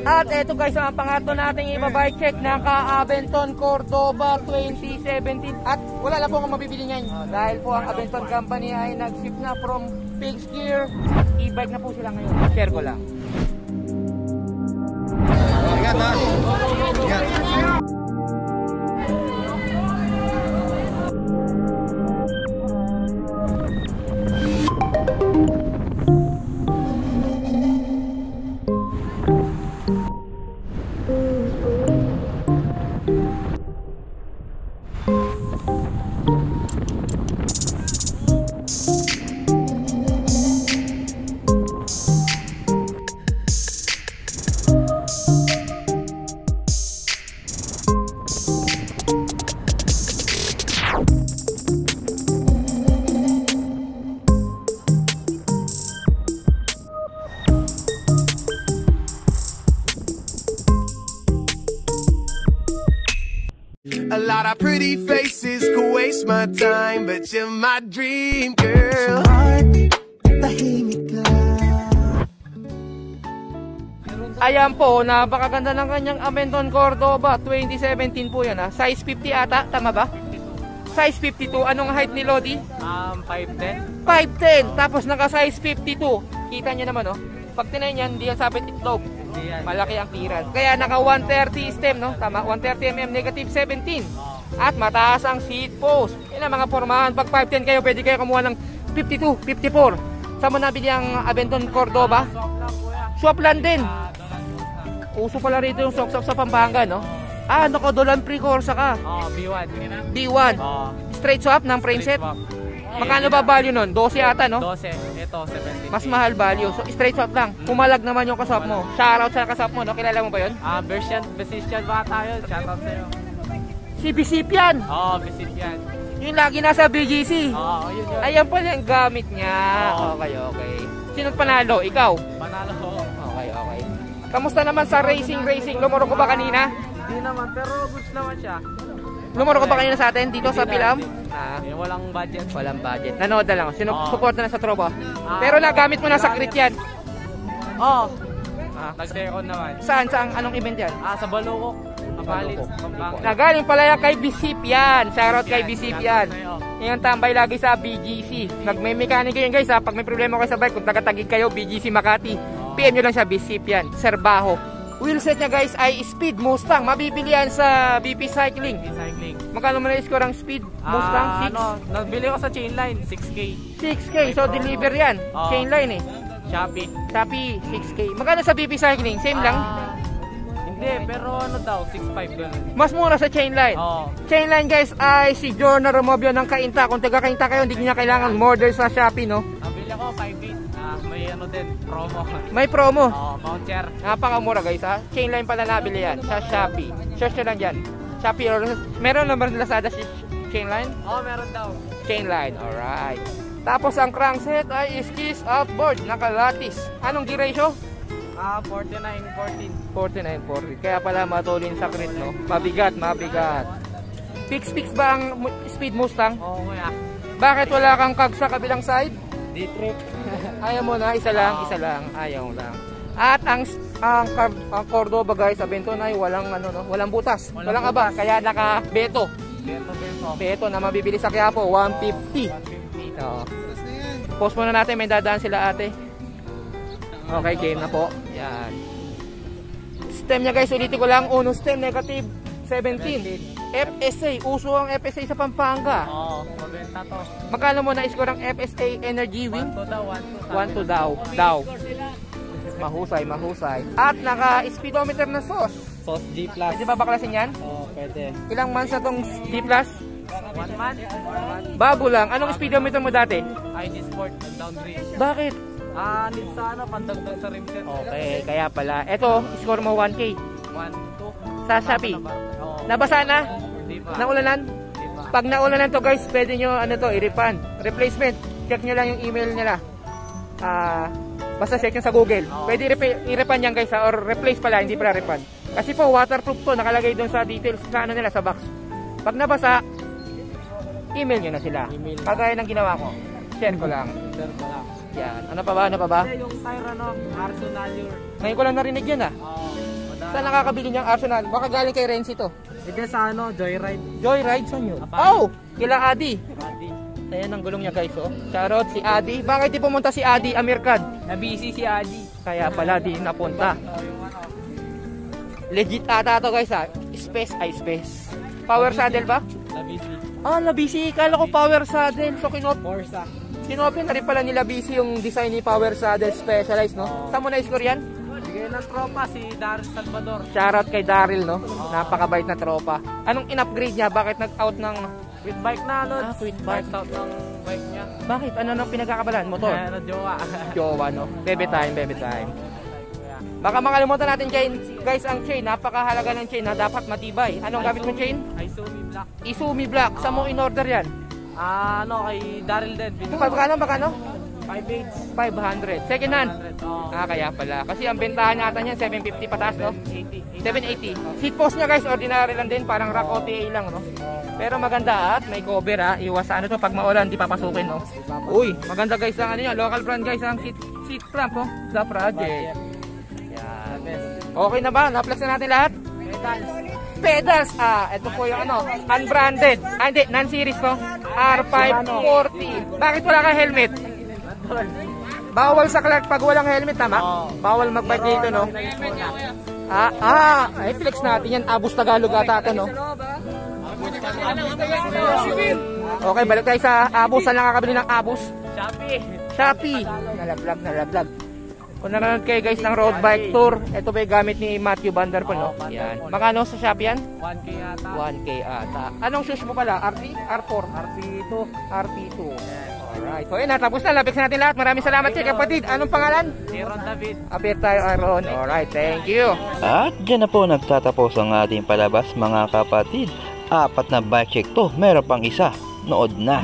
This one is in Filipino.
At eto guys, ang pangatlo nating iba-bike check na ka-Aventon Cordoba 2017. At wala na po akong mabibili ngayon dahil po ang Aventon Company ay nag-ship na from Pigs Gear. E-bike na po sila ngayon. Share ko lang. Ingat ha. Ingat. A lot of pretty faces could waste my time, but you're my dream girl. Ayan po, napakaganda ng kanyang Aventon Cordoba 2017 po yan ha. Size 50 ata, tama ba? Size 52, anong height ni Lodi? 5'10". 5'10", tapos naka size 52. Kita nyo naman oh. Pag tinay niyan, hindi yan sapit itlog. Malaki ang clearance. Kaya naka 130 stem, no? Tama, 130mm negative 17. At mataas ang seat post. Yan ang mga formahan. Pag 5'10 kayo, pwede kayo kumuha ng 52, 54. Saan mo nabili ang Aventon Cordoba? Swap lang din. Uso pala rito yung sok-sok sa Pampanga, no? Ah, nakadolan pre-corsa ka. B1. B1. Straight swap ng frame set. Magkano ba value nun? 12 ata, no? 12. Ito, 70. Mas mahal value. So, straight swap lang. Pumalag naman yung kasap mo. Shoutout sa kasap mo, no? Kilala mo ba yun? Besisyan ba tayo? Shoutout sa'yo. Si Bisipian. Besisyan. Yung lagi nasa BGC. Yun. Ayan pala yung gamit niya. Okay. Sinong panalo? Ikaw? Panalo ko. Okay. Kamusta naman sa racing? Lumuro ko ba kanina? Hindi naman, pero goods naman siya. Lumuro ko ba kanina sa atin dito sa Pilam? Walang budget. Walang budget. Nanood na lang. Support na sa tropa. Pero nagamit mo na sa crit yan. Nag-second naman. Saan? Anong event yan? Sa Balukok. Kapalit. Nagaling pala yan kay Bisip yan. Shoutout kay Bisip yan. Yung tambay lagi sa BGC. Nagme-mechanic yun guys ha. Pag may problema kayo sa bike, kung taga-tagig kayo, BGC Makati. PM nyo lang siya, Bisip yan. Serbaho. Wheelset niya guys ay Speed Mustang. Mabibili yan sa BP Cycling. Magkano mo na-score ang Speed Mustang? 6? Nagbili ko sa Chainline, 6K. 6K, so deliver yan. Chainline eh. Shopee, 6K. Magkano sa BP Cycling? Same lang? Hindi, pero ano daw, 6.5 ganun. Mas mura sa Chainline. Chainline guys ay si Jorna Romobio ng Kainta. Kung taga Kainta kayo, hindi niya kailangan order sa Shopee, no? Nabili ko 5.8. May ano din, promo. May promo? Voucher. Napakamura guys ha. Chainline pala nabili yan sa Shopee. Search nyo lang dyan. Shopee or meron naman Lazada si Chainline? Meron daw. Chainline, alright. Tapos ang crankset ay skis outboard, nakalatis. Anong gear ratio? 49-14. 49-40. Kaya pala matulin sa crit, no? Mabigat. Fix ba ang Speed Mustang? Kuya. Bakit wala kang kag sa kabilang side? D-trip. Ayaw mo na, isa lang. Ayaw lang. At ang Cordoba guys, Aventon ay walang butas. Walang aba, kaya naka Beto. Beto na mabibili sa Quiapo, 150. Post muna natin, may dadaan sila ate. Okay, game na po. Yan. Stem niya guys, ulitin ko lang, uno stem negative 17. FSA, uso ang FSA sa Pampanga. Mabenta to. Magkano mo na-score ang FSA Energy Wing? 1-2 daw. Mahusay. At naka-speedometer na sauce. Sauce G+. Pwede ba baklasin yan? Pwede. Ilang months na tong G+? 1 month. Bago lang. Anong speedometer mo dati? ID Sport, downgrade. Bakit? Need sana pandagdag sa rimset. Okay, kaya pala. Ito, score mo 1K. 1-2. Sa Shopee. Nabasa na? Di pa. Naulanan? Pag naulanan to guys, pwede nyo i-refund. Replacement. Check nyo lang yung email nila. Basta check nyo sa Google. Pwede i-refund yan guys or replace pala, hindi pala refund. Kasi po waterproof to, nakalagay doon sa details sa nila sa box. Pag nabasa, email nyo na sila. Kagaya ng ginawa ko. Share ko lang. Yan. Ano pa ba? Yung tire Arson Allure. Ngayon ko lang narinig yan Saan nakakabili niyang Arsenal? Baka galing kay Renzi to. Ito sa ano, Joyride. Joyride, saan yun? Apaan? Oh! Kila Adi. Adi. Ayan ang gulong niya guys, oh. Shoutout si Adi. Bakit di pumunta si Adi Amirkad? Na-busy si Adi. Kaya pala di napunta. Legit ata to guys, ha. Space ay space. Power saddle ba? Na-busy. Ah, Labisi. Kala ko power saddle. So Forza. kinopin na rin pala ni Labisi yung design ni Power Saddle Specialized, no? Saan mo na-score yan? Bigay ng tropa si Daryl Salvador. Shoutout kay Daryl, no? Napakabait na tropa. Anong in-upgrade niya? Bakit nag-out ng... With bike na, ano? with bike. Out ng bike niya. Bakit? Ano nang pinagkakabalan? Motor? Ano, jowa. Jowa, no? Baby time, baby time. Baka makalimutan natin chain. Guys, ang chain, napakahalaga ng chain na dapat matibay. Anong gamit mo chain? Izumi Black. Izumi Black. Saan mo in-order yan? Ano, kay Daryl din. Magkano? 5.8. 500. Second hand? 100. Oh. Kaya pala. Kasi ang bentahan natin yan, 750 pataas, no? 80. 780. Seat post niya guys, ordinary lang din, parang rack OTA lang, no? Pero maganda at may cover, ha. Iwas ano to, pag maulan, di papasukin, no? Uy, maganda guys ang ano yan, local brand guys ang seat clamp, oh. The project. Yan. Okay na ba? Na-plus na natin lahat? Pedals. Ito po yung ano, unbranded. Hindi, non-series to. R540. Bakit wala kang helmet? Bawal sa Clark pag walang helmet, tama? Bawal mag-bike dito, no? Ay, flex natin yan. Abus Tagalog ata ito, no? Okay, balik tayo sa Abus. Saan nakakabili ng Abus? Shopee. Nalaglag. Kung nanonood kayo guys ng road bike tour, ito ba yung gamit ni Matthew Vanderpool, no? Yan. Magkano sa Shopee yan? 1K ata. 1K ata. Anong shoes mo pala? RP? R4? RP2. RP2. Alright. So yun, tapos na. Lapix natin lahat. Maraming salamat kay kapatid. Anong pangalan? Aaron David. Appear tayo, Aaron. Alright, thank you. At dyan na po nagtatapos ang ating palabas mga kapatid. 4 na bike check to, meron pang isa. Nood na.